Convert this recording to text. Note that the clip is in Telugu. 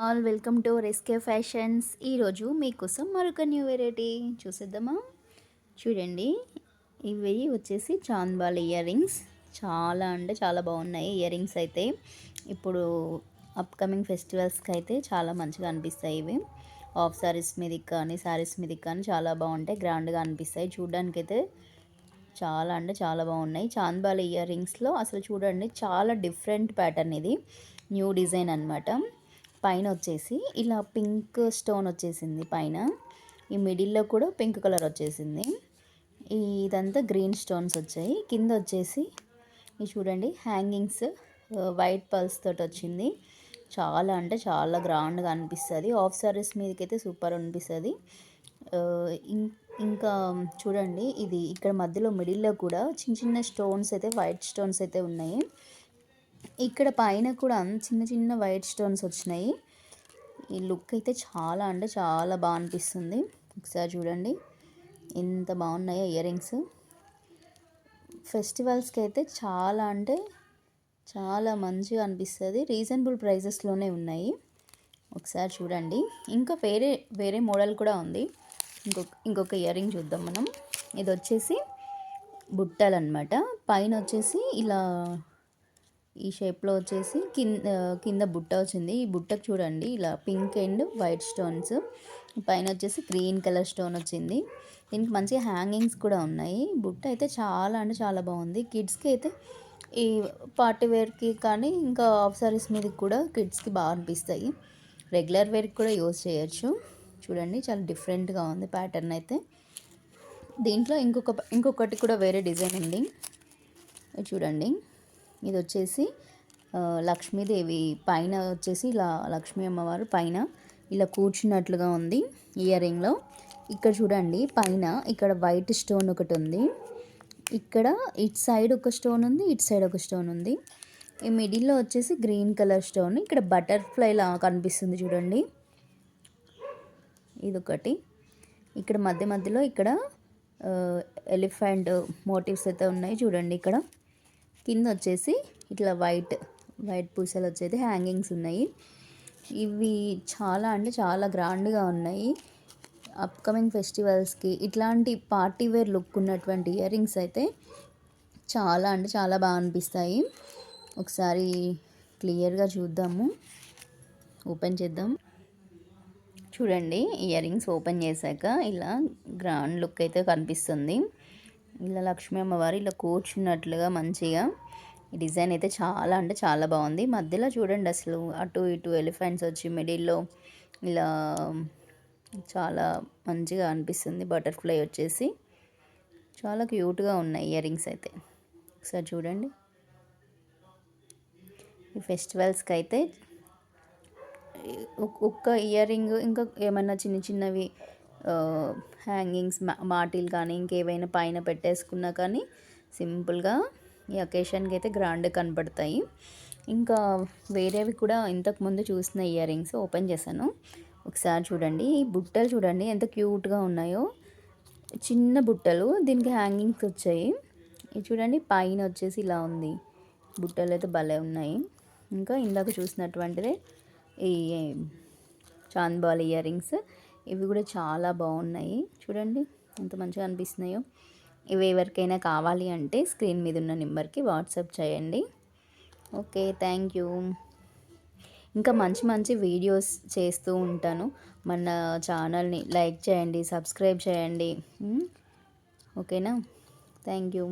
ఆల్ వెల్కమ్ టు రెస్కే ఫ్యాషన్స్. ఈరోజు మీకోసం మరొక న్యూ వెరైటీ చూసేద్దామా. చూడండి, ఇవి వచ్చేసి చాంద్బాల్ ఇయర్ రింగ్స్. చాలా అంటే చాలా బాగున్నాయి ఇయర్ రింగ్స్ అయితే. ఇప్పుడు అప్కమింగ్ ఫెస్టివల్స్కి అయితే చాలా మంచిగా అనిపిస్తాయి. ఇవి ఆఫ్ సారీస్ మీదకి కానీ శారీస్ మీదకి కానీ చాలా బాగుంటాయి, గ్రాండ్గా అనిపిస్తాయి. చూడడానికి అయితే చాలా అంటే చాలా బాగున్నాయి. చాంద్బాల్ ఇయర్ రింగ్స్లో అసలు చూడండి, చాలా డిఫరెంట్ ప్యాటర్న్. ఇది న్యూ డిజైన్ అనమాట. పైన వచ్చేసి ఇలా పింక్ స్టోన్ వచ్చేసింది పైన. ఈ మిడిల్లో కూడా పింక్ కలర్ వచ్చేసింది. ఇదంతా గ్రీన్ స్టోన్స్ వచ్చాయి. కింద వచ్చేసి ఇది చూడండి, హ్యాంగింగ్స్ వైట్ పల్స్ తోటి వచ్చింది. చాలా అంటే చాలా గ్రాండ్గా అనిపిస్తుంది. ఆఫ్ సారీస్ మీదకైతే సూపర్ అనిపిస్తుంది. ఇంకా చూడండి, ఇది ఇక్కడ మధ్యలో మిడిల్లో కూడా చిన్న చిన్న స్టోన్స్ అయితే, వైట్ స్టోన్స్ అయితే ఉన్నాయి. ఇక్కడ పైన కూడా చిన్న చిన్న వైట్ స్టోన్స్ వచ్చినాయి. ఈ లుక్ అయితే చాలా అంటే చాలా బాగా అనిపిస్తుంది. ఒకసారి చూడండి ఎంత బాగున్నాయో ఇయర్ రింగ్స్. ఫెస్టివల్స్కి అయితే చాలా అంటే చాలా మంచిగా అనిపిస్తుంది. రీజనబుల్ ప్రైజెస్లోనే ఉన్నాయి. ఒకసారి చూడండి. ఇంకా వేరే వేరే మోడల్ కూడా ఉంది. ఇంకొక ఇయర్ రింగ్ చూద్దాం మనం. ఇది వచ్చేసి బుట్టలు అనమాట. పైన వచ్చేసి ఇలా ఈ షేప్లో వచ్చేసి కింద బుట్ట వచ్చింది. ఈ బుట్టకు చూడండి ఇలా పింక్ అండ్ వైట్ స్టోన్స్, పైన వచ్చేసి గ్రీన్ కలర్ స్టోన్ వచ్చింది. దీనికి మంచిగా హ్యాంగింగ్స్ కూడా ఉన్నాయి. బుట్ట అయితే చాలా అంటే చాలా బాగుంది. కిడ్స్కి అయితే ఈ పార్టీ వేర్కి కానీ ఇంకా ఆఫ్ సారీస్ మీదకి కూడా కిడ్స్కి బాగా అనిపిస్తాయి. రెగ్యులర్ వేర్కి కూడా యూజ్ చేయొచ్చు. చూడండి చాలా డిఫరెంట్గా ఉంది ప్యాటర్న్ అయితే. దీంట్లో ఇంకొకటి కూడా వేరే డిజైన్ ఉంది. చూడండి, ఇది వచ్చేసి లక్ష్మీదేవి పైన వచ్చేసి ఇలా లక్ష్మీ అమ్మవారు పైన ఇలా కూర్చున్నట్లుగా ఉంది ఇయర్ రింగ్లో. ఇక్కడ చూడండి, పైన ఇక్కడ వైట్ స్టోన్ ఒకటి ఉంది. ఇక్కడ ఇటు సైడ్ ఒక స్టోన్ ఉంది, ఇటు సైడ్ ఒక స్టోన్ ఉంది. ఈ మిడిల్లో వచ్చేసి గ్రీన్ కలర్ స్టోన్. ఇక్కడ బటర్ఫ్లై లా కనిపిస్తుంది చూడండి, ఇదొకటి. ఇక్కడ మధ్యలో ఇక్కడ ఎలిఫెంట్ మోటివ్స్ అయితే ఉన్నాయి చూడండి. ఇక్కడ కింద వచ్చేసి ఇట్లా వైట్ పూసలు వచ్చేది హ్యాంగింగ్స్ ఉన్నాయి. ఇవి చాలా అంటే చాలా గ్రాండ్గా ఉన్నాయి. అప్కమింగ్ ఫెస్టివల్స్కి ఇట్లాంటి పార్టీ వేర్ లుక్ ఉన్నటువంటి ఇయర్ రింగ్స్ అయితే చాలా అంటే చాలా బాగా అనిపిస్తాయి. ఒకసారి క్లియర్గా చూద్దాము, ఓపెన్ చేద్దాం. చూడండి, ఇయర్ రింగ్స్ ఓపెన్ చేశాక ఇలా గ్రాండ్ లుక్ అయితే కనిపిస్తుంది. ఇలా లక్ష్మీ అమ్మవారు ఇలా కూర్చున్నట్లుగా మంచిగా ఈ డిజైన్ అయితే చాలా అంటే చాలా బాగుంది. మధ్యలో చూడండి అసలు అటు ఇటు ఎలిఫెంట్స్ వచ్చి మిడిల్లో ఇలా చాలా మంచిగా అనిపిస్తుంది. బటర్ఫ్లై వచ్చేసి చాలా క్యూట్గా ఉన్నాయి ఇయర్ రింగ్స్ అయితే. ఒకసారి చూడండి. ఈ ఫెస్టివల్స్కి అయితే ఒక్క ఇయర్ రింగ్ ఇంకా ఏమైనా చిన్న చిన్నవి హ్యాంగింగ్స్ మాటిల్ కానీ ఇంకేవైనా పైన పెట్టేసుకున్నా కానీ సింపుల్గా ఈ అకేషన్కి అయితే గ్రాండ్ కనపడతాయి. ఇంకా వేరేవి కూడా ఇంతకుముందు చూసిన ఇయర్ రింగ్స్ ఓపెన్ చేశాను. ఒకసారి చూడండి, ఈ బుట్టలు చూడండి ఎంత క్యూట్గా ఉన్నాయో. చిన్న బుట్టలు, దీనికి హ్యాంగింగ్స్ వచ్చాయి. ఇది చూడండి, పైన వచ్చేసి ఇలా ఉంది. బుట్టలు అయితే భలే ఉన్నాయి. ఇంకా ఇందాక చూసినటువంటిదే ఈ చాంద్బాల్ ఇయర్ రింగ్స్. ఇవి కూడా చాలా బాగున్నాయి. చూడండి ఎంత మంచిగా అనిపిస్తున్నాయో. ఇవి ఎవరికైనా కావాలి అంటే స్క్రీన్ మీద ఉన్న నెంబర్కి వాట్సాప్ చేయండి. Okay, thank you. ఇంకా మంచి మంచి వీడియోస్ చేస్తూ ఉంటాను. మన ఛానల్ని లైక్ చేయండి, సబ్స్క్రైబ్ చేయండి. ఓకేనా? Thank you.